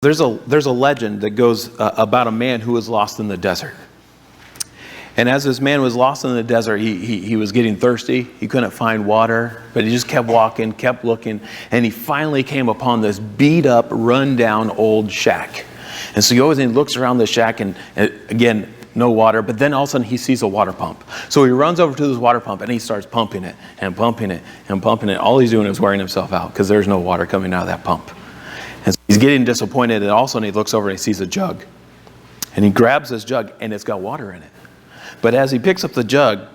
There's a legend that goes about a man who was lost in the desert. And as this man was lost in the desert, he was getting thirsty. He couldn't find water, but he just kept walking, kept looking, and he finally came upon this beat-up, run-down old shack. And so he goes and looks around the shack, and again, no water, but then all of a sudden he sees a water pump. So he runs over to this water pump, and he starts pumping it, and pumping it, and pumping it. All he's doing is wearing himself out, because there's no water coming out of that pump. And so he's getting disappointed, and all of a sudden he looks over and he sees a jug. And he grabs this jug, and it's got water in it. But as he picks up the jug,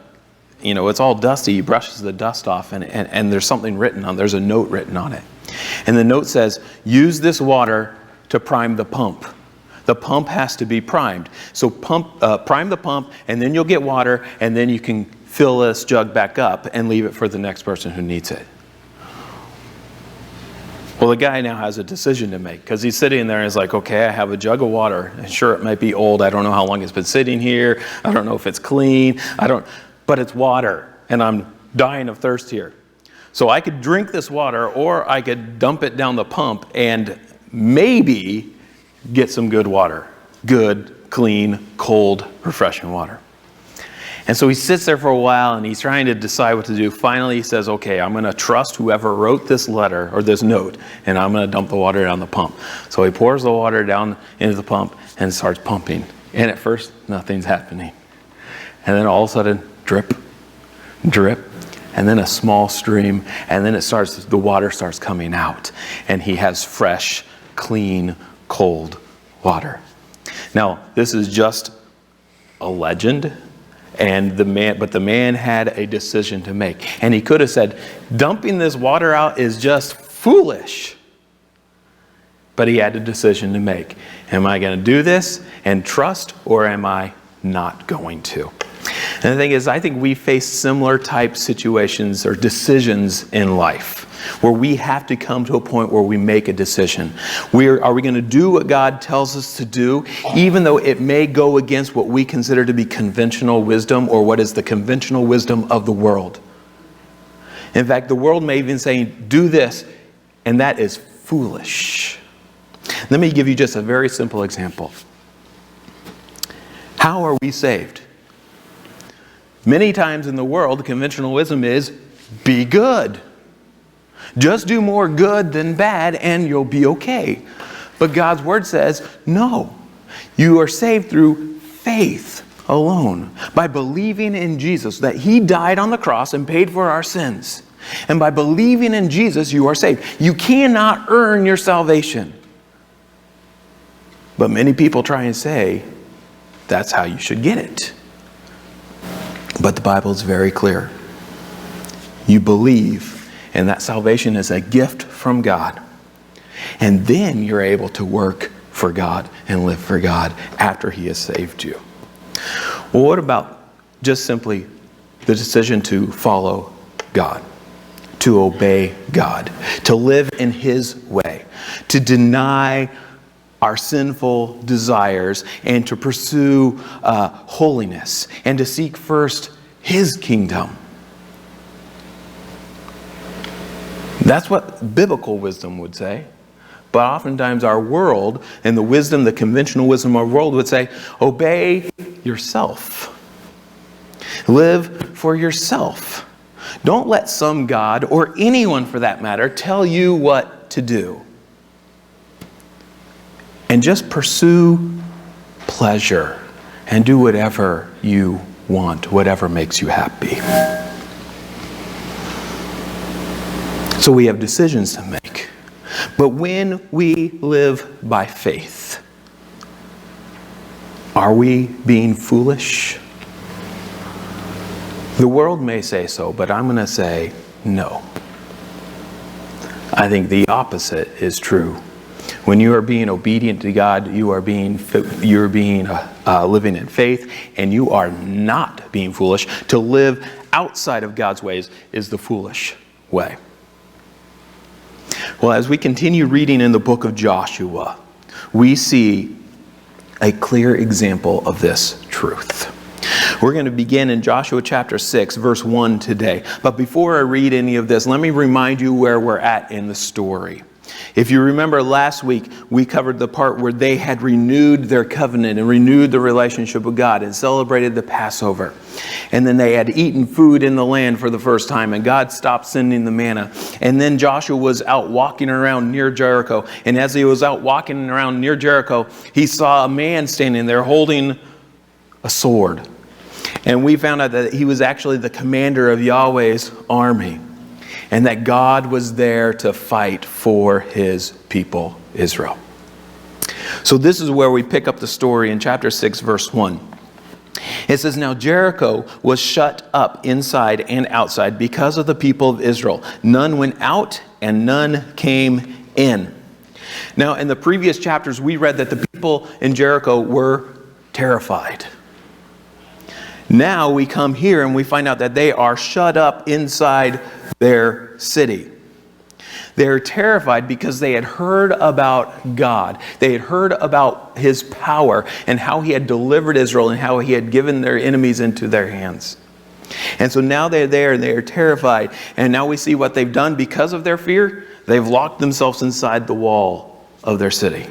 it's all dusty. He brushes the dust off, and there's something written on. There's a note written on it. And the note says, use this water to prime the pump. The pump has to be primed. So prime the pump, and then you'll get water, and then you can fill this jug back up and leave it for the next person who needs it. Well, the guy now has a decision to make, because he's sitting there and he's like, okay, I have a jug of water. And sure, it might be old. I don't know how long it's been sitting here. I don't know if it's clean. But it's water, and I'm dying of thirst here. So I could drink this water, or I could dump it down the pump and maybe get some good water. Good, clean, cold, refreshing water. And so he sits there for a while, and he's trying to decide what to do. Finally, he says, okay, I'm going to trust whoever wrote this letter or this note, and I'm going to dump the water down the pump. So he pours the water down into the pump and starts pumping. And at first, nothing's happening. And then all of a sudden, drip, drip, and then a small stream, and then the water starts coming out. And he has fresh, clean, cold water. Now, this is just a legend. But the man had a decision to make. And he could have said, dumping this water out is just foolish. But he had a decision to make. Am I going to do this and trust, or am I not going to? And the thing is, I think we face similar type situations or decisions in life, where we have to come to a point where we make a decision. Are we going to do what God tells us to do, even though it may go against what we consider to be conventional wisdom, or what is the conventional wisdom of the world? In fact, the world may even say, do this, and that is foolish. Let me give you just a very simple example. How are we saved? Many times in the world, conventional wisdom is, be good. Just do more good than bad and you'll be okay. But God's word says, no. You are saved through faith alone. By believing in Jesus, that He died on the cross and paid for our sins. And by believing in Jesus, you are saved. You cannot earn your salvation. But many people try and say, that's how you should get it. But the Bible is very clear. You believe, and that salvation is a gift from God. And then you're able to work for God and live for God after He has saved you. Well, what about just simply the decision to follow God, to obey God, to live in His way, to deny our sinful desires, and to pursue holiness, and to seek first His kingdom? That's what biblical wisdom would say. But oftentimes our world, and the conventional wisdom of our world would say, obey yourself. Live for yourself. Don't let some God, or anyone for that matter, tell you what to do. And just pursue pleasure and do whatever you want, whatever makes you happy. So we have decisions to make. But when we live by faith, are we being foolish? The world may say so, but I'm going to say no. I think the opposite is true. When you are being obedient to God, you are living in faith, and you are not being foolish. To live outside of God's ways is the foolish way. Well, as we continue reading in the book of Joshua, we see a clear example of this truth. We're going to begin in Joshua chapter 6, verse 1 today. But before I read any of this, let me remind you where we're at in the story. If you remember last week, we covered the part where they had renewed their covenant and renewed the relationship with God and celebrated the Passover. And then they had eaten food in the land for the first time, and God stopped sending the manna. And then Joshua was out walking around near Jericho. And as he was out walking around near Jericho, he saw a man standing there holding a sword. And we found out that he was actually the commander of Yahweh's army, and that God was there to fight for his people, Israel. So this is where we pick up the story in chapter 6, verse 1. It says, "Now Jericho was shut up inside and outside because of the people of Israel. None went out and none came in." Now, in the previous chapters, we read that the people in Jericho were terrified. Now we come here and we find out that they are shut up inside their city. They're terrified because they had heard about God. They had heard about his power and how he had delivered Israel and how he had given their enemies into their hands. And so now they're there and they are terrified. And now we see what they've done because of their fear. They've locked themselves inside the wall of their city.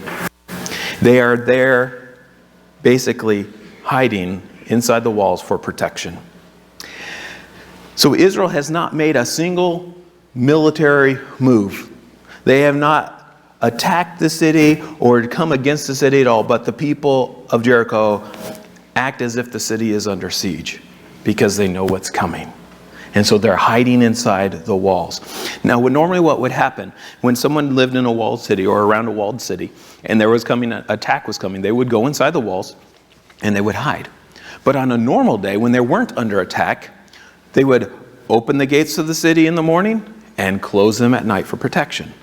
They are there basically hiding inside the walls for protection. So Israel has not made a single military move. They have not attacked the city or come against the city at all, but the people of Jericho act as if the city is under siege because they know what's coming. And so they're hiding inside the walls. Now, what would happen when someone lived in a walled city or around a walled city and there was coming, an attack was coming, they would go inside the walls and they would hide. But on a normal day, when they weren't under attack, they would open the gates of the city in the morning and close them at night for protection.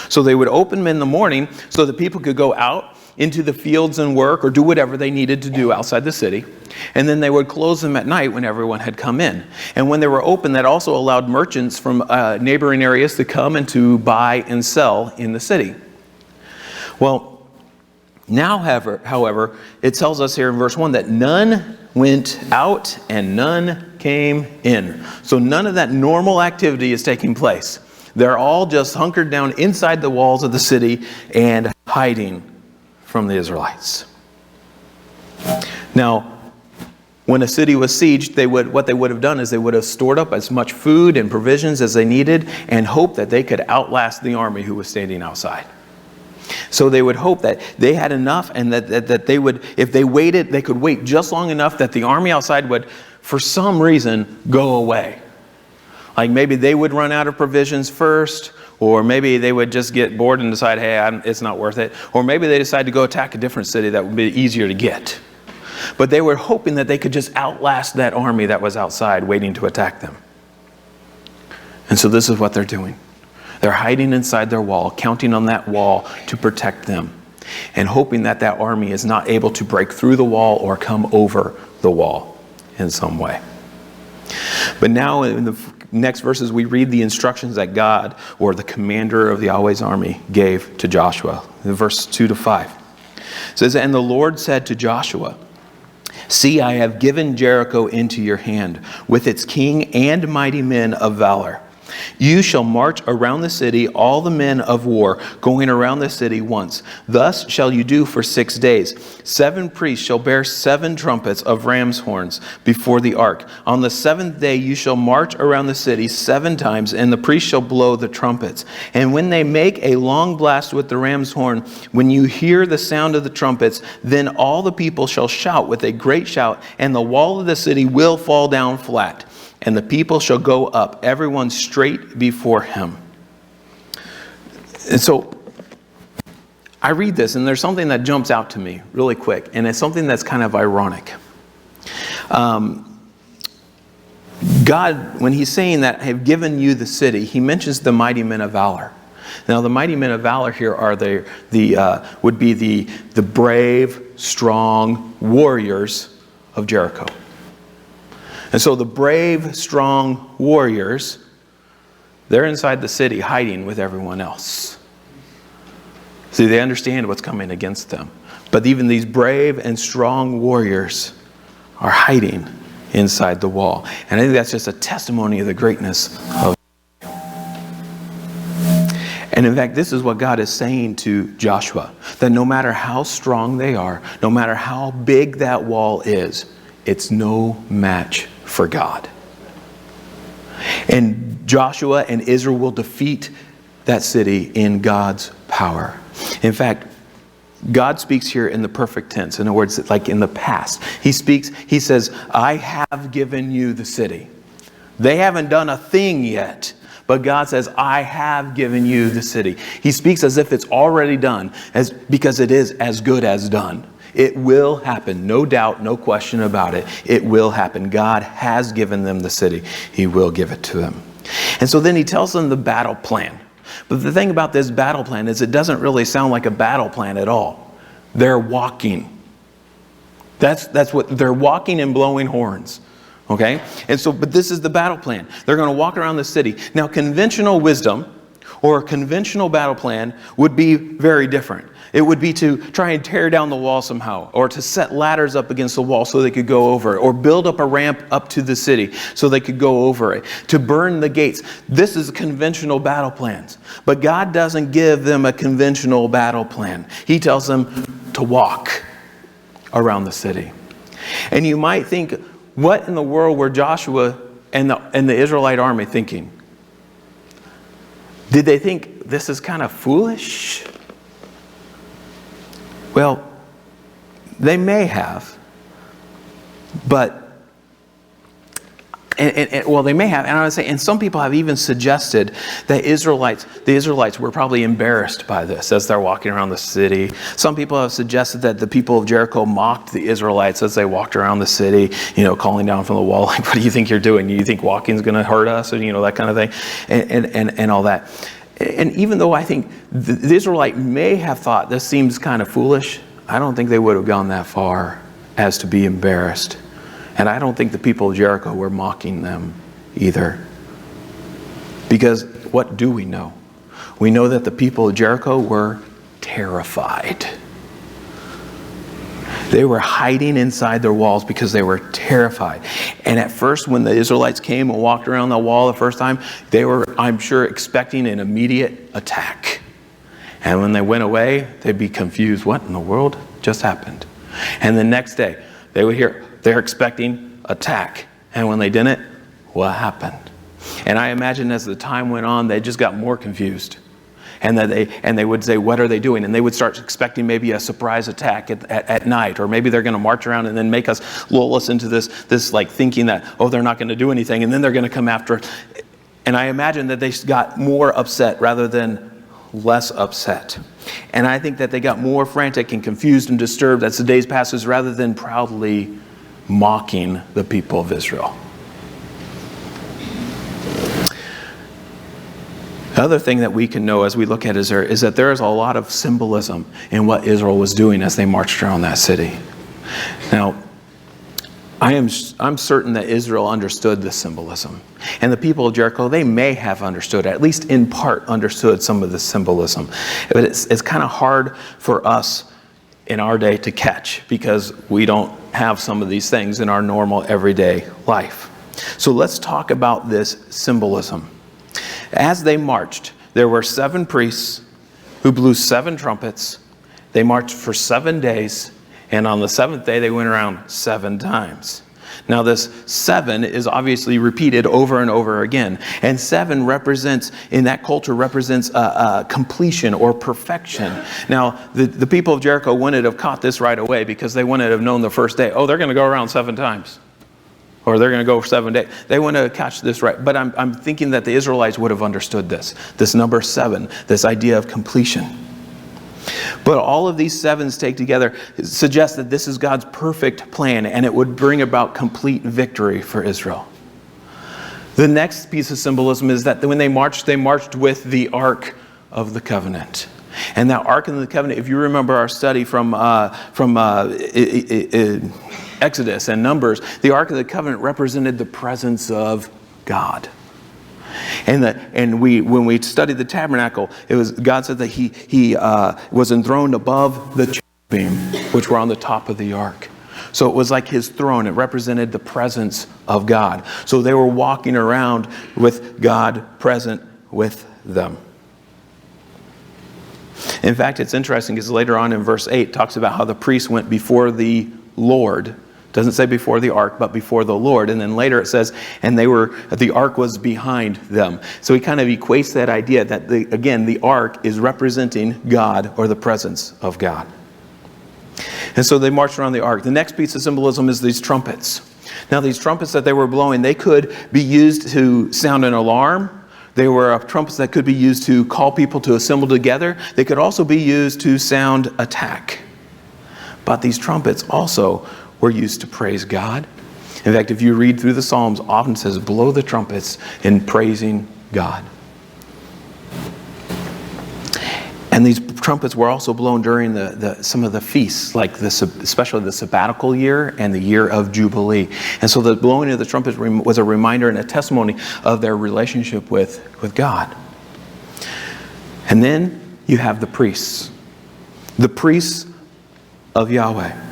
So they would open them in the morning so that people could go out into the fields and work or do whatever they needed to do outside the city. And then they would close them at night when everyone had come in. And when they were open, that also allowed merchants from neighboring areas to come and to buy and sell in the city. Well, now, however, it tells us here in verse 1 that none went out and none came in. So none of that normal activity is taking place. They're all just hunkered down inside the walls of the city and hiding from the Israelites. Now, when a city was sieged, what they would have done is they would have stored up as much food and provisions as they needed and hoped that they could outlast the army who was standing outside. So they would hope that they had enough and that they would, if they waited, they could wait just long enough that the army outside would, for some reason, go away. Like maybe they would run out of provisions first, or maybe they would just get bored and decide, hey, it's not worth it. Or maybe they decide to go attack a different city that would be easier to get. But they were hoping that they could just outlast that army that was outside waiting to attack them. And so this is what they're doing. They're hiding inside their wall, counting on that wall to protect them, and hoping that that army is not able to break through the wall or come over the wall in some way. But now in the next verses, we read the instructions that God, or the commander of the Yahweh's army, gave to Joshua. In verse 2-5. It says, "And the Lord said to Joshua, 'See, I have given Jericho into your hand, with its king and mighty men of valor. You shall march around the city, all the men of war, going around the city once. Thus shall you do for 6 days. 7 priests shall bear 7 trumpets of ram's horns before the ark. On the 7th day you shall march around the city 7 times, and the priests shall blow the trumpets. And when they make a long blast with the ram's horn, when you hear the sound of the trumpets, then all the people shall shout with a great shout, and the wall of the city will fall down flat. And the people shall go up, everyone straight before him.'" And so I read this, and there's something that jumps out to me really quick, and it's something that's kind of ironic. God, when he's saying that I have given you the city, he mentions the mighty men of valor. Now, the mighty men of valor here are would be the brave, strong warriors of Jericho. And so the brave, strong warriors, they're inside the city hiding with everyone else. See, they understand what's coming against them. But even these brave and strong warriors are hiding inside the wall. And I think that's just a testimony of the greatness of God. And in fact, this is what God is saying to Joshua, that no matter how strong they are, no matter how big that wall is, it's no match for God. And Joshua and Israel will defeat that city in God's power. In fact, God speaks here in the perfect tense. In other words, like in the past. He says, I have given you the city. They haven't done a thing yet, but God says, I have given you the city. He speaks as if it's already done, because it is as good as done. It will happen. No doubt, no question about it. It will happen. God has given them the city. He will give it to them. And so then he tells them the battle plan. But the thing about this battle plan is it doesn't really sound like a battle plan at all. They're walking. That's what they're walking and blowing horns. Okay? And so, but this is the battle plan. They're going to walk around the city. Now, conventional wisdom or a conventional battle plan would be very different. It would be to try and tear down the wall somehow, or to set ladders up against the wall so they could go over it, or build up a ramp up to the city so they could go over it, to burn the gates. This is conventional battle plans. But God doesn't give them a conventional battle plan. He tells them to walk around the city. And you might think, what in the world were Joshua and the Israelite army thinking? Did they think this is kind of foolish? Well, they may have, but, they may have, and I would say, and some people have even suggested that the Israelites were probably embarrassed by this as they're walking around the city. Some people have suggested that the people of Jericho mocked the Israelites as they walked around the city, calling down from the wall, like, what do you think you're doing? You think walking is going to hurt us? And, that kind of thing, and all that. And even though I think the Israelite may have thought this seems kind of foolish, I don't think they would have gone that far as to be embarrassed. And I don't think the people of Jericho were mocking them either. Because what do we know? We know that the people of Jericho were terrified. They were hiding inside their walls because they were terrified. And at first, when the Israelites came and walked around the wall the first time, they were, I'm sure, expecting an immediate attack. And when they went away, they'd be confused. What in the world just happened? And the next day, they would hear, they're expecting attack. And when they didn't, what happened? And I imagine as the time went on, they just got more confused. And they would say, what are they doing? And they would start expecting maybe a surprise attack at night, or maybe they're going to march around and then lull us into this like thinking that, they're not going to do anything, and then they're going to come after it. And I imagine that they got more upset rather than less upset. And I think that they got more frantic and confused and disturbed as the days passes rather than proudly mocking the people of Israel. The other thing that we can know as we look at Israel is that there is a lot of symbolism in what Israel was doing as they marched around that city. Now, I'm certain that Israel understood this symbolism. And the people of Jericho, they may have understood, at least in part understood some of the symbolism. But it's kind of hard for us in our day to catch because we don't have some of these things in our normal everyday life. So let's talk about this symbolism. As they marched, there were 7 priests who blew 7 trumpets. They marched for 7 days, and on the 7th day, they went around 7 times. Now, this 7 is obviously repeated over and over again, and 7 represents, in that culture, represents completion or perfection. Now, the people of Jericho wouldn't have caught this right away because they wouldn't have known the first day, they're going to go around 7 times. Or they're going to go for 7 days. They want to catch this right. But I'm thinking that the Israelites would have understood this number 7, this idea of completion. But all of these 7s take together suggest that this is God's perfect plan, and it would bring about complete victory for Israel. The next piece of symbolism is that when they marched with the Ark of the Covenant. And that Ark of the Covenant, if you remember our study from Exodus and Numbers, the Ark of the Covenant represented the presence of God. And when we studied the tabernacle, God said that he was enthroned above the cherubim, which were on the top of the ark. So it was like his throne. It represented the presence of God. So they were walking around with God present with them. In fact, it's interesting because later on in verse 8 it talks about how the priests went before the Lord. It doesn't say before the ark, but before the Lord. And then later it says, and the ark was behind them. So he kind of equates that idea that, the ark is representing God or the presence of God. And so they marched around the ark. The next piece of symbolism is these trumpets. Now these trumpets that they were blowing, they could be used to sound an alarm. They were trumpets that could be used to call people to assemble together. They could also be used to sound attack. But these trumpets also were used to praise God. In fact, if you read through the Psalms, often it says, blow the trumpets in praising God. And these trumpets were also blown during some of the feasts, like especially the sabbatical year and the year of Jubilee. And so the blowing of the trumpets was a reminder and a testimony of their relationship with God. And then you have the priests of Yahweh.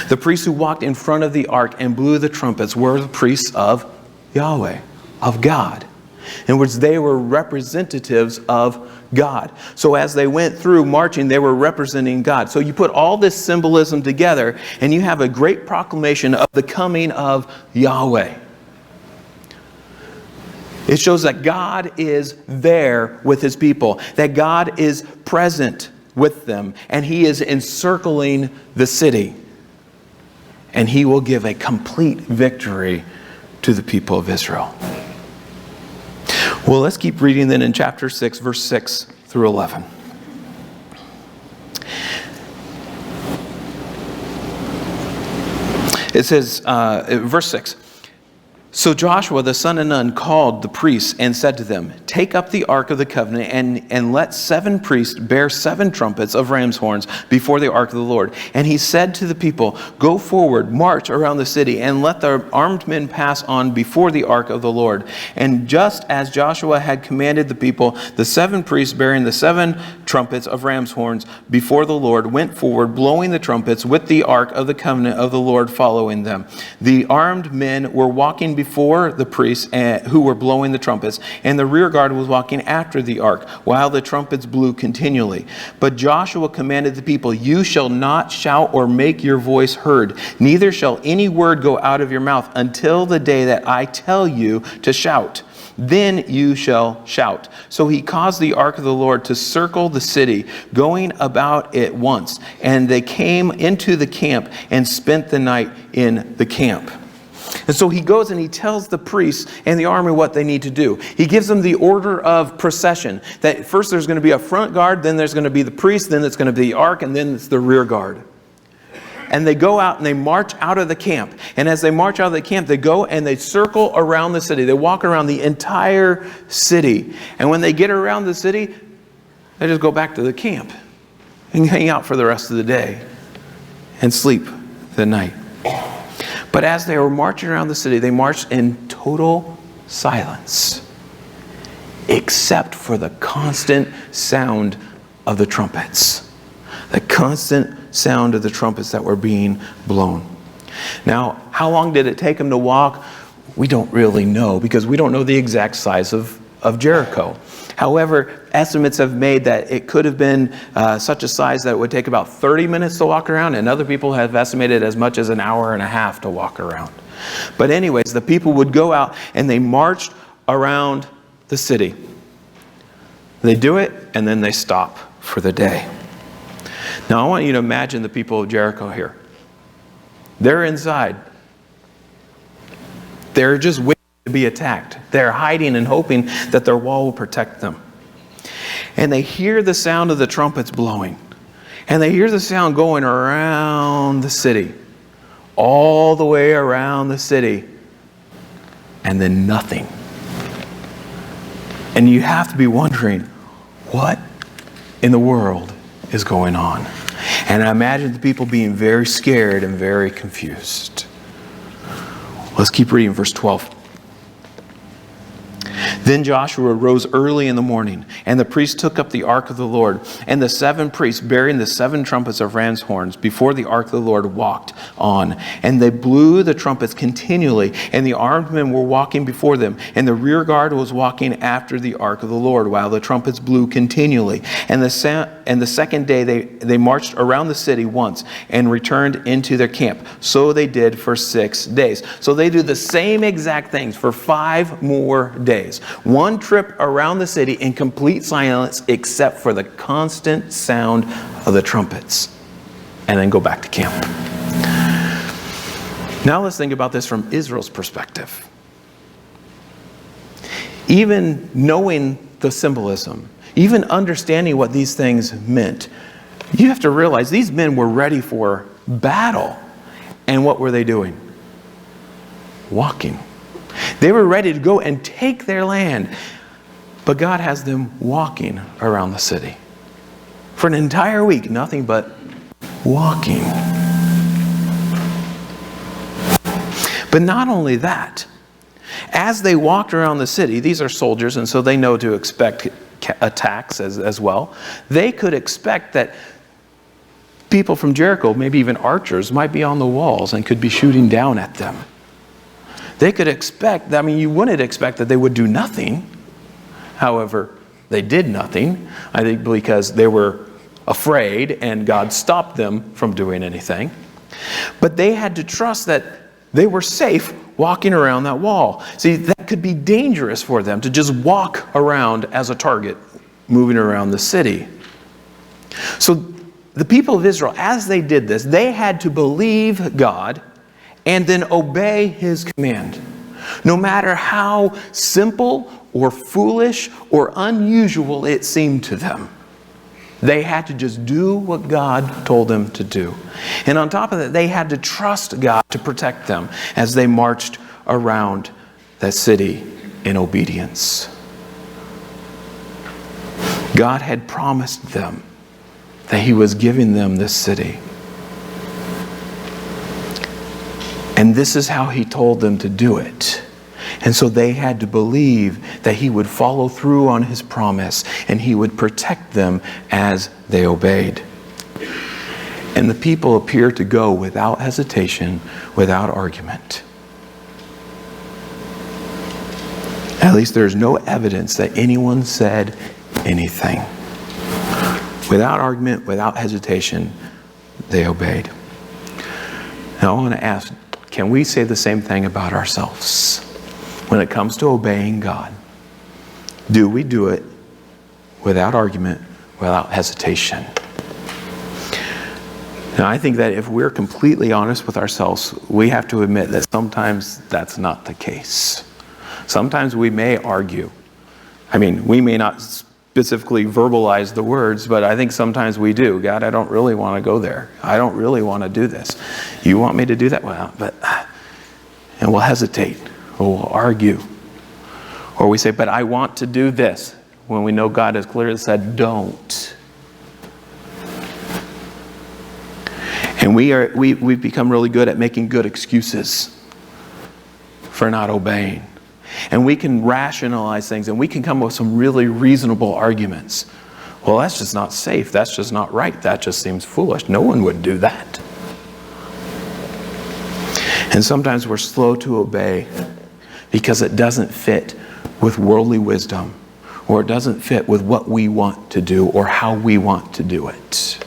The priests who walked in front of the ark and blew the trumpets were the priests of Yahweh, of God, in which they were representatives of God. So as they went through marching, they were representing God. So you put all this symbolism together, and you have a great proclamation of the coming of Yahweh. It shows that God is there with His people, that God is present with them, and He is encircling the city. And He will give a complete victory to the people of Israel. Well, let's keep reading then in chapter 6, verse 6 through 11. It says, verse 6, so Joshua the son of Nun called the priests and said to them, take up the ark of the covenant and let 7 priests bear 7 trumpets of ram's horns before the ark of the Lord. And he said to the people, go forward, march around the city, and let the armed men pass on before the ark of the Lord. And just as Joshua had commanded the people, the 7 priests bearing the 7 trumpets of ram's horns before the Lord went forward, blowing the trumpets, with the ark of the covenant of the Lord following them. The armed men were walking before the priests who were blowing the trumpets, and the rear guard was walking after the ark, while the trumpets blew continually. But Joshua commanded the people, you shall not shout or make your voice heard, neither shall any word go out of your mouth until the day that I tell you to shout. Then you shall shout. So he caused the ark of the Lord to circle the city, going about it once. And they came into the camp and spent the night in the camp. And so he goes and he tells the priests and the army what they need to do. He gives them the order of procession. That first there's going to be a front guard, then there's going to be the priest, then it's going to be the ark, and then it's the rear guard. And they go out and they march out of the camp. And as they march out of the camp, they go and they circle around the city. They walk around the entire city. And when they get around the city, they just go back to the camp and hang out for the rest of the day and sleep the night. But as they were marching around the city, they marched in total silence, except for the constant sound of the trumpets. The constant sound of the trumpets that were being blown. Now, how long did it take them to walk? We don't really know, because we don't know the exact size of Jericho. However, estimates have made that it could have been such a size that it would take about 30 minutes to walk around, and other people have estimated as much as an hour and a half to walk around. But anyways, the people would go out and they marched around the city. They do it, and then they stop for the day. Now I want you to imagine the people of Jericho here. They're inside. They're just waiting to be attacked. They're hiding and hoping that their wall will protect them. And they hear the sound of the trumpets blowing. And they hear the sound going around the city. All the way around the city. And then nothing. And you have to be wondering, what in the world is going on? And I imagine the people being very scared and very confused. Let's keep reading verse 12. Then Joshua rose early in the morning, and the priests took up the ark of the Lord, and the 7 priests bearing the 7 trumpets of ram's horns before the ark of the Lord walked on. And they blew the trumpets continually, and the armed men were walking before them, and the rear guard was walking after the ark of the Lord, while the trumpets blew continually. And the second day they marched around the city once, and returned into their camp. So they did for 6 days. So they do the same exact things for 5 more days. One trip around the city in complete silence except for the constant sound of the trumpets. And then go back to camp. Now let's think about this from Israel's perspective. Even knowing the symbolism, even understanding what these things meant, you have to realize these men were ready for battle. And what were they doing? Walking. They were ready to go and take their land. But God has them walking around the city. For an entire week, nothing but walking. But not only that, as they walked around the city, these are soldiers, and so they know to expect attacks as well. They could expect that people from Jericho, maybe even archers, might be on the walls and could be shooting down at them. They could expect, you wouldn't expect that they would do nothing. However, they did nothing, I think because they were afraid and God stopped them from doing anything. But they had to trust that they were safe walking around that wall. See, that could be dangerous for them to just walk around as a target, moving around the city. So the people of Israel, as they did this, they had to believe God and then obey His command. No matter how simple or foolish or unusual it seemed to them. They had to just do what God told them to do. And on top of that, they had to trust God to protect them as they marched around that city in obedience. God had promised them that He was giving them this city. And this is how He told them to do it. And so they had to believe that He would follow through on His promise and He would protect them as they obeyed. And the people appear to go without hesitation, without argument. At least there's no evidence that anyone said anything. Without argument, without hesitation, they obeyed. Now I want to ask, can we say the same thing about ourselves? When it comes to obeying God, do we do it without argument, without hesitation? Now, I think that if we're completely honest with ourselves, we have to admit that sometimes that's not the case. Sometimes we may argue. We may not specifically verbalize the words, but I think sometimes we do. God, I don't really want to go there. I don't really want to do this. You want me to do that? Well, and we'll hesitate, or we'll argue. Or we say, but I want to do this, when we know God has clearly said, don't. And we've become really good at making good excuses for not obeying. And we can rationalize things, and we can come up with some really reasonable arguments. Well, that's just not safe. That's just not right. That just seems foolish. No one would do that. And sometimes we're slow to obey because it doesn't fit with worldly wisdom, or it doesn't fit with what we want to do or how we want to do it.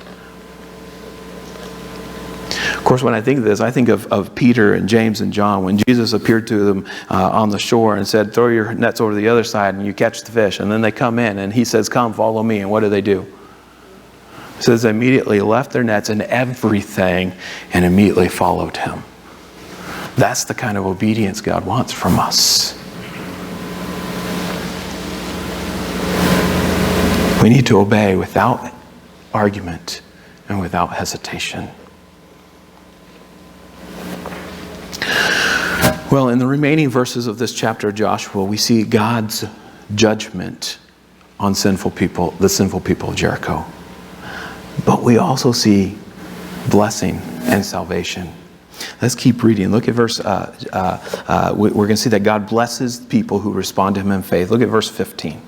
Of course, when I think of this, I think of Peter and James and John when Jesus appeared to them on the shore and said, throw your nets over to the other side and you catch the fish. And then they come in and He says, come, follow me. And what do? It says they immediately left their nets and everything and immediately followed Him. That's the kind of obedience God wants from us. We need to obey without argument and without hesitation. Well, in the remaining verses of this chapter of Joshua, we see God's judgment on sinful people, the sinful people of Jericho. But we also see blessing and salvation. Let's keep reading. Look at verse, we're going to see that God blesses people who respond to him in faith. Look at verse 15.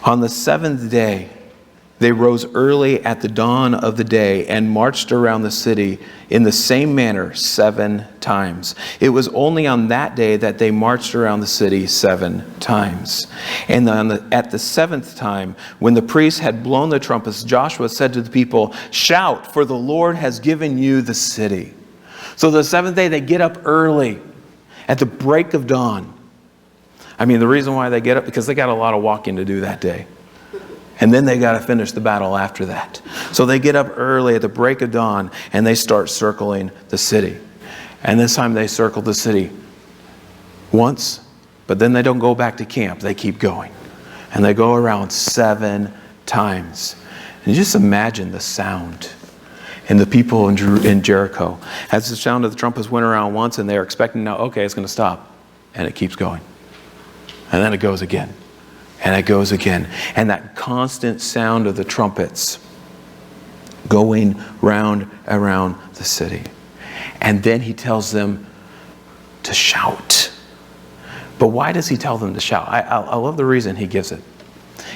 On the seventh day, they rose early at the dawn of the day and marched around the city in the same manner 7 times. It was only on that day that they marched around the city 7 times. And at the 7th time, when the priests had blown the trumpets, Joshua said to the people, "Shout, for the Lord has given you the city." So the 7th day, they get up early at the break of dawn. I mean, the reason why they get up, because they got a lot of walking to do that day. And then they got to finish the battle after that. So they get up early at the break of dawn and they start circling the city. And this time they circle the city once, but then they don't go back to camp. They keep going. And they go around 7 times. And just imagine the sound. And the people in Jericho, as the sound of the trumpets went around once and they're expecting now, okay, it's going to stop. And it keeps going. And then it goes again. And it goes again. And that constant sound of the trumpets going round around the city. And then he tells them to shout. But why does he tell them to shout? I love the reason he gives it.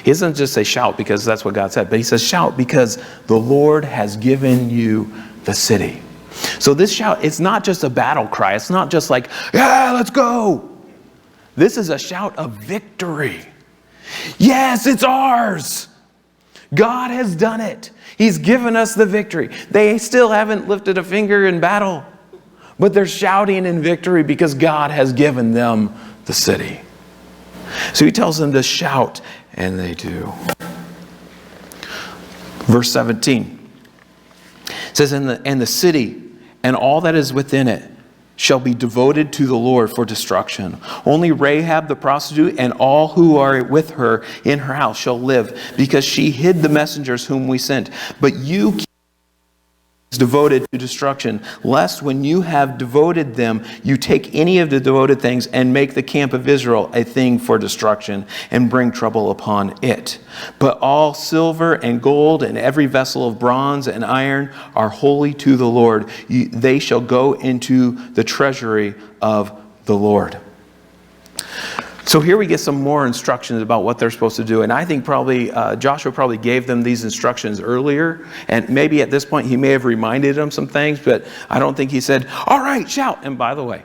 He doesn't just say shout because that's what God said. But he says shout because the Lord has given you the city. So this shout, it's not just a battle cry. It's not just like, yeah, let's go. This is a shout of victory. Yes, it's ours. God has done it. He's given us the victory. They still haven't lifted a finger in battle, but they're shouting in victory because God has given them the city. So he tells them to shout, and they do. Verse 17 says, and the city and all that is within it shall be devoted to the Lord for destruction. Only Rahab the prostitute and all who are with her in her house shall live, because she hid the messengers whom we sent. But you keep devoted to destruction, lest when you have devoted them, you take any of the devoted things and make the camp of Israel a thing for destruction and bring trouble upon it. But all silver and gold and every vessel of bronze and iron are holy to the Lord. They shall go into the treasury of the Lord. So here we get some more instructions about what they're supposed to do. And I think probably Joshua probably gave them these instructions earlier. And maybe at this point he may have reminded them some things. But I don't think he said, all right, shout. And by the way.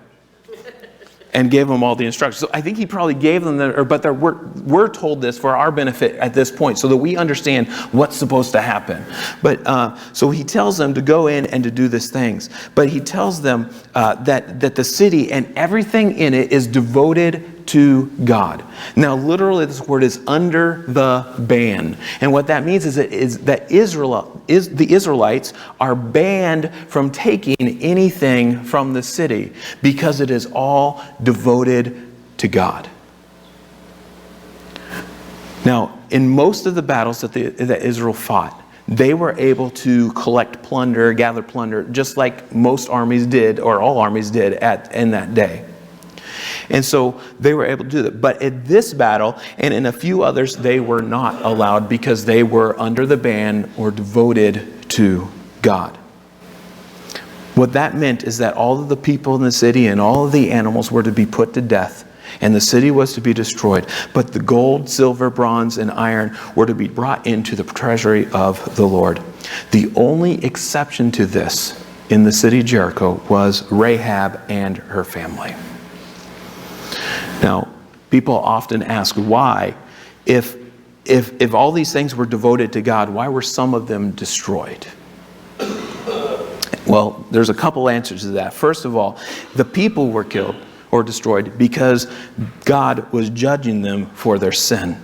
And gave them all the instructions. So I think he probably gave them, but we're told this for our benefit at this point so that we understand what's supposed to happen. But so he tells them to go in and to do these things. But he tells them that the city and everything in it is devoted to God. Now, literally, this word is under the ban. And what that means is that the Israelites are banned from taking anything from the city because it is all devoted to God. Now, in most of the battles that Israel fought, they were able to collect plunder, gather plunder, just like most armies did, or all armies did in that day. And so they were able to do that. But in this battle and in a few others, they were not allowed because they were under the ban or devoted to God. What that meant is that all of the people in the city and all of the animals were to be put to death, and the city was to be destroyed. But the gold, silver, bronze, and iron were to be brought into the treasury of the Lord. The only exception to this in the city of Jericho was Rahab and her family. Now, people often ask why, if all these things were devoted to God, why were some of them destroyed? Well, there's a couple answers to that. First of all, the people were killed or destroyed because God was judging them for their sin.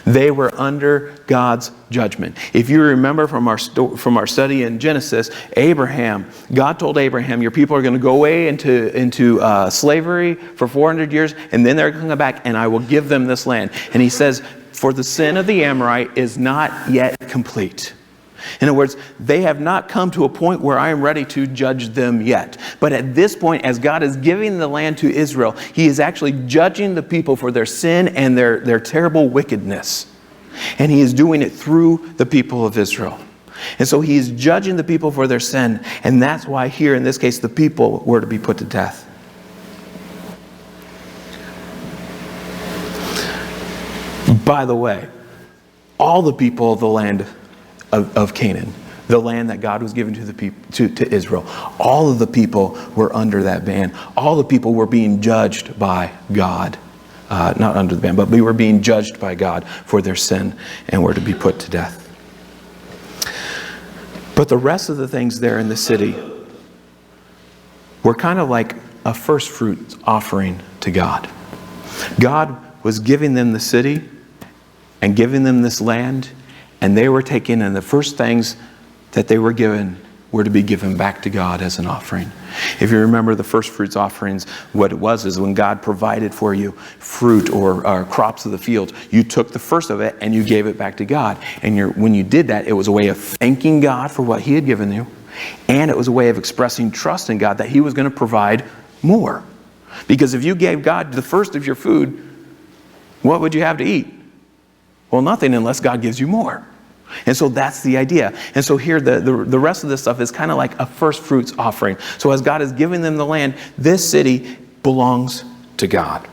They were under God's judgment. If you remember from our study in Genesis, Abraham, God told Abraham, your people are going to go away into slavery for 400 years, and then they're going to come back, and I will give them this land. And he says, for the sin of the Amorite is not yet complete. In other words, they have not come to a point where I am ready to judge them yet. But at this point, as God is giving the land to Israel, He is actually judging the people for their sin and their terrible wickedness. And He is doing it through the people of Israel. And so he is judging the people for their sin. And that's why here in this case, the people were to be put to death. By the way, all the people of the land of Canaan, the land that God was giving to the people, to Israel, all of the people were under that ban. All the people were being judged by God. Not under the ban, but we were being judged by God for their sin and were to be put to death. But the rest of the things there in the city were kind of like a first fruits offering to God. God was giving them the city and giving them this land, and they were taking, and the first things that they were given were to be given back to God as an offering. If you remember the first fruits offerings, what it was is when God provided for you fruit or crops of the field, you took the first of it and you gave it back to God. And when you did that, it was a way of thanking God for what he had given you. And it was a way of expressing trust in God that he was going to provide more. Because if you gave God the first of your food, what would you have to eat? Well, nothing unless God gives you more. And so that's the idea. And so here the rest of this stuff is kind of like a first fruits offering. So as God is giving them the land, this city belongs to God.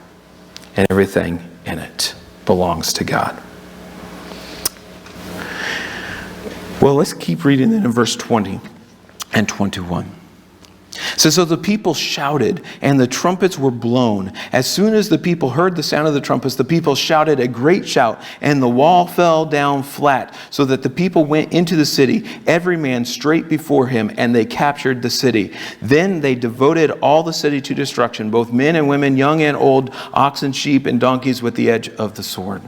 And everything in it belongs to God. Well, let's keep reading then in verse 20 and 21. It says, so the people shouted, and the trumpets were blown. As soon as the people heard the sound of the trumpets, the people shouted a great shout, and the wall fell down flat, so that the people went into the city, every man straight before him, and they captured the city. Then they devoted all the city to destruction, both men and women, young and old, oxen, sheep, and donkeys, with the edge of the sword.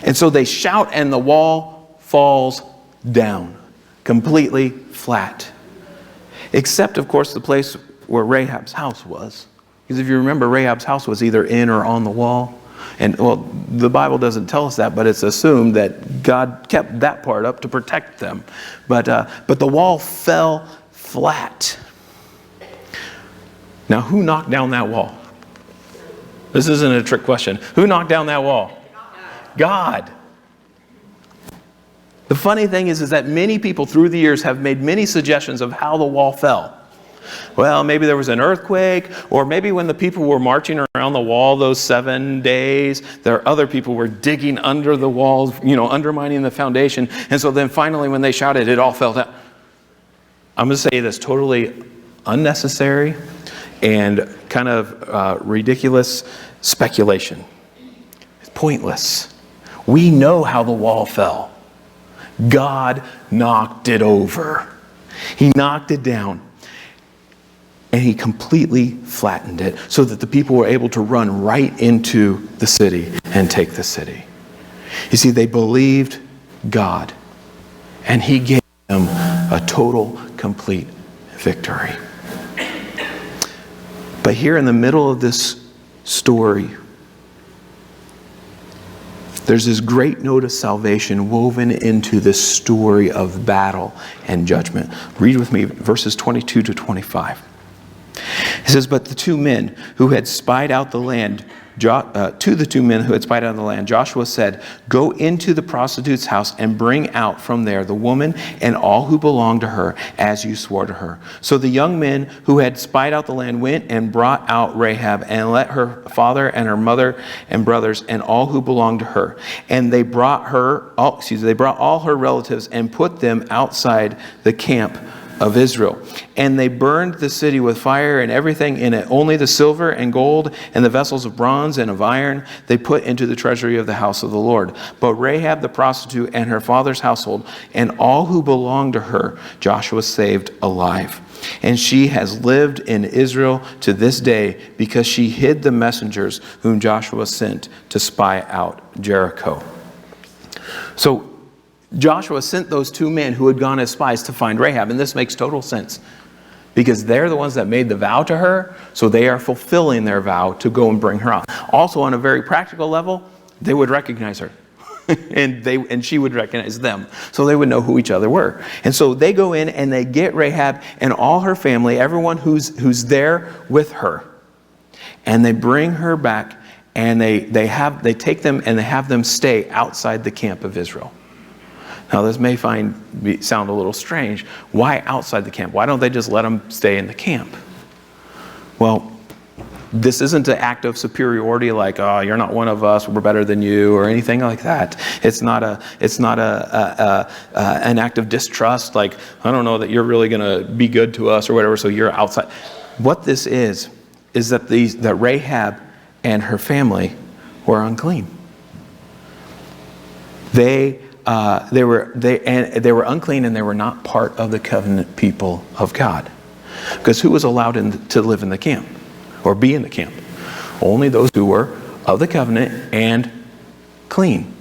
And so they shout, and the wall falls down, completely flat. Except, of course, the place where Rahab's house was. Because if you remember, Rahab's house was either in or on the wall. And, well, the Bible doesn't tell us that, but it's assumed that God kept that part up to protect them. But the wall fell flat. Now, who knocked down that wall? This isn't a trick question. Who knocked down that wall? God. The funny thing is that many people through the years have made many suggestions of how the wall fell. Well, maybe there was an earthquake, or maybe when the people were marching around the wall those 7 days, other people were digging under the walls, undermining the foundation. And so then finally when they shouted, it all fell down. I'm going to say this, totally unnecessary and kind of ridiculous speculation. It's pointless. We know how the wall fell. God knocked it over. He knocked it down. And he completely flattened it so that the people were able to run right into the city and take the city. You see, they believed God. And he gave them a total, complete victory. But here in the middle of this story, there's this great note of salvation woven into this story of battle and judgment. Read with me verses 22 to 25. It says, but the two men who had spied out the land, Joshua said, go into the prostitute's house and bring out from there the woman and all who belong to her, as you swore to her. So the young men who had spied out the land went and brought out Rahab and let her father and her mother and brothers and all who belonged to her. And they brought all her relatives and put them outside the camp of Israel. And they burned the city with fire and everything in it. Only the silver and gold and the vessels of bronze and of iron they put into the treasury of the house of the Lord. But Rahab the prostitute and her father's household and all who belonged to her, Joshua saved alive. And she has lived in Israel to this day because she hid the messengers whom Joshua sent to spy out Jericho. So Joshua sent those two men who had gone as spies to find Rahab. And this makes total sense because they're the ones that made the vow to her. So they are fulfilling their vow to go and bring her out. Also, on a very practical level, they would recognize her. and she would recognize them. So they would know who each other were. And so they go in and they get Rahab and all her family, everyone who's there with her. And they bring her back and they take them and they have them stay outside the camp of Israel. Now, this may sound a little strange. Why outside the camp? Why don't they just let them stay in the camp? Well, this isn't an act of superiority like, oh, you're not one of us, we're better than you, or anything like that. It's not an act of distrust, like, I don't know that you're really going to be good to us or whatever, so you're outside. What this is that Rahab and her family were unclean. They were unclean, and they were not part of the covenant people of God. Because who was allowed to live in the camp or be in the camp? Only those who were of the covenant and clean.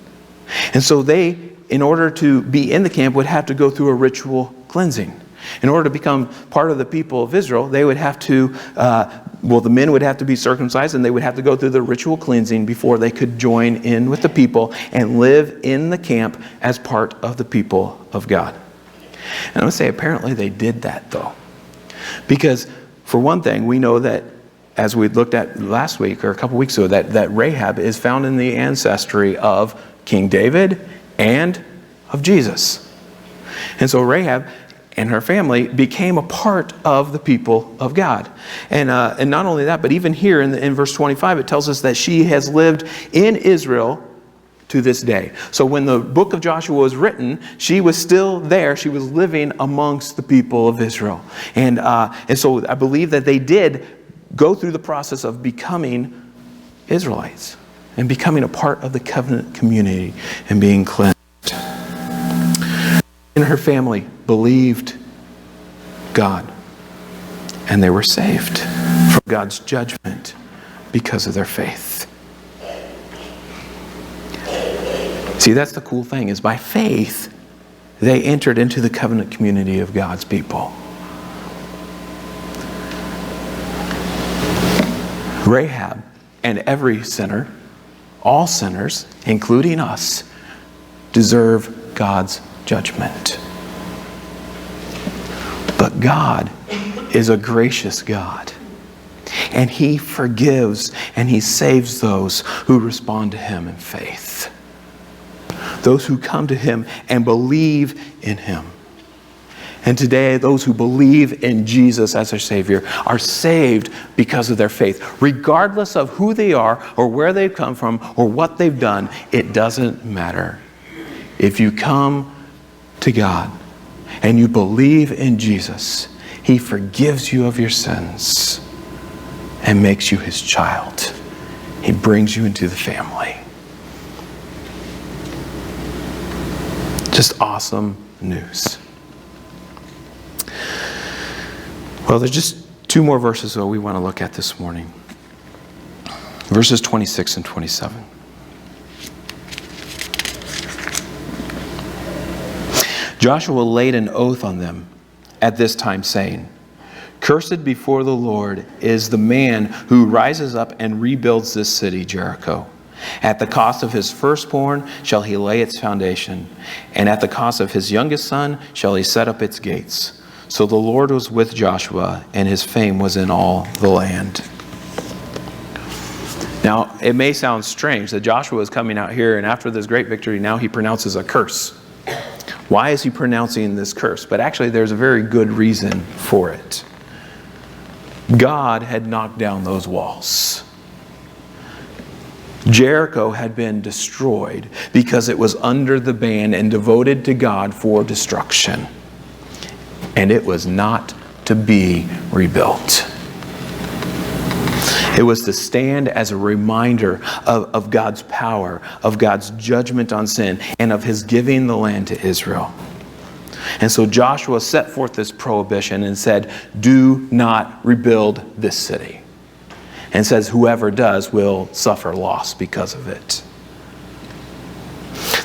And so they, in order to be in the camp, would have to go through a ritual cleansing. In order to become part of the people of Israel, they would have to, the men would have to be circumcised, and they would have to go through the ritual cleansing before they could join in with the people and live in the camp as part of the people of God. And I'm going to say apparently they did that, though. Because, for one thing, we know that, as we looked at last week or a couple weeks ago, that Rahab is found in the ancestry of King David and of Jesus. And so Rahab and her family became a part of the people of God. And not only that, but even here in verse 25, it tells us that she has lived in Israel to this day. So when the book of Joshua was written, she was still there. She was living amongst the people of Israel. And so I believe that they did go through the process of becoming Israelites and becoming a part of the covenant community and being cleansed. And her family believed God, and they were saved from God's judgment because of their faith. See, that's the cool thing, is by faith, they entered into the covenant community of God's people. Rahab and every sinner, all sinners, including us, deserve God's judgment. But God is a gracious God, and He forgives and He saves those who respond to Him in faith. Those who come to Him and believe in Him. And today, those who believe in Jesus as their Savior are saved because of their faith. Regardless of who they are or where they've come from or what they've done, it doesn't matter. If you come to God and you believe in Jesus, He forgives you of your sins and makes you His child. He brings you into the family. Just awesome news. Well, there's just two more verses that we want to look at this morning. Verses 26 and 27. Joshua laid an oath on them at this time, saying, "Cursed before the Lord is the man who rises up and rebuilds this city, Jericho. At the cost of his firstborn shall he lay its foundation, and at the cost of his youngest son shall he set up its gates." So the Lord was with Joshua, and his fame was in all the land. Now, it may sound strange that Joshua is coming out here, and after this great victory, now he pronounces a curse. Why is he pronouncing this curse? But actually, there's a very good reason for it. God had knocked down those walls. Jericho had been destroyed because it was under the ban and devoted to God for destruction. And it was not to be rebuilt. It was to stand as a reminder of God's power, of God's judgment on sin, and of His giving the land to Israel. And so Joshua set forth this prohibition and said, "Do not rebuild this city." And says whoever does will suffer loss because of it.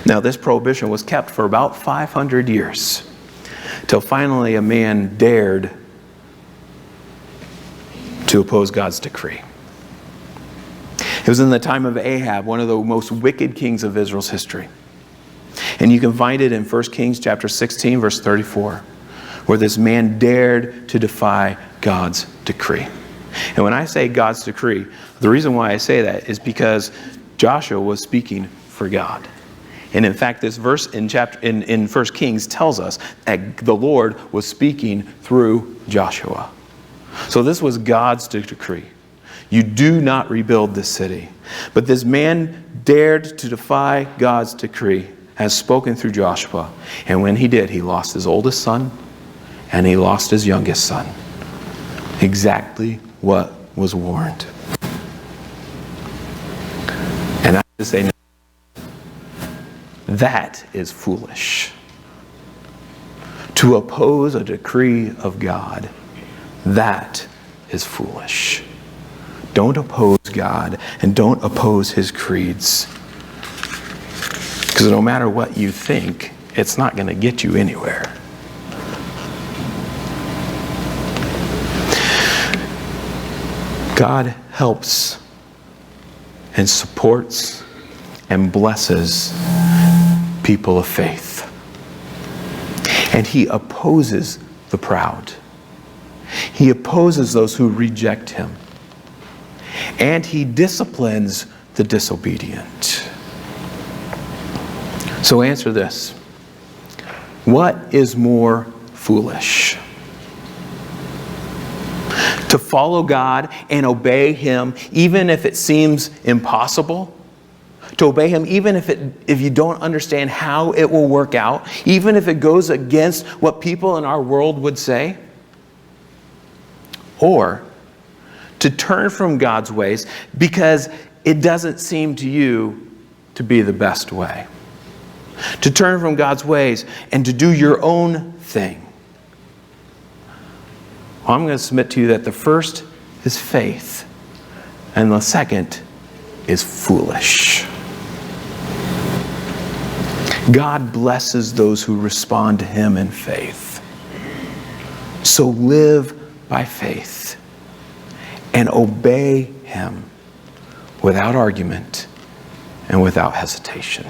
Now, this prohibition was kept for about 500 years, till finally a man dared to oppose God's decree. It was in the time of Ahab, one of the most wicked kings of Israel's history. And you can find it in 1 Kings chapter 16, verse 34, where this man dared to defy God's decree. And when I say God's decree, the reason why I say that is because Joshua was speaking for God. And in fact, this verse in 1 Kings tells us that the Lord was speaking through Joshua. So this was God's decree. You do not rebuild this city. But this man dared to defy God's decree, as spoken through Joshua. And when he did, he lost his oldest son and he lost his youngest son. Exactly what was warned. And I have to say, that is foolish. To oppose a decree of God, that is foolish. Don't oppose God and don't oppose his creeds. Because no matter what you think, it's not going to get you anywhere. God helps and supports and blesses people of faith. And he opposes the proud. He opposes those who reject him. And he disciplines the disobedient. So answer this. What is more foolish? To follow God and obey him even if it seems impossible? To obey him even if you don't understand how it will work out? Even if it goes against what people in our world would say? Or to turn from God's ways because it doesn't seem to you to be the best way? To turn from God's ways and to do your own thing? Well, I'm going to submit to you that the first is faith and the second is foolish. God blesses those who respond to him in faith. So live by faith and obey him without argument and without hesitation.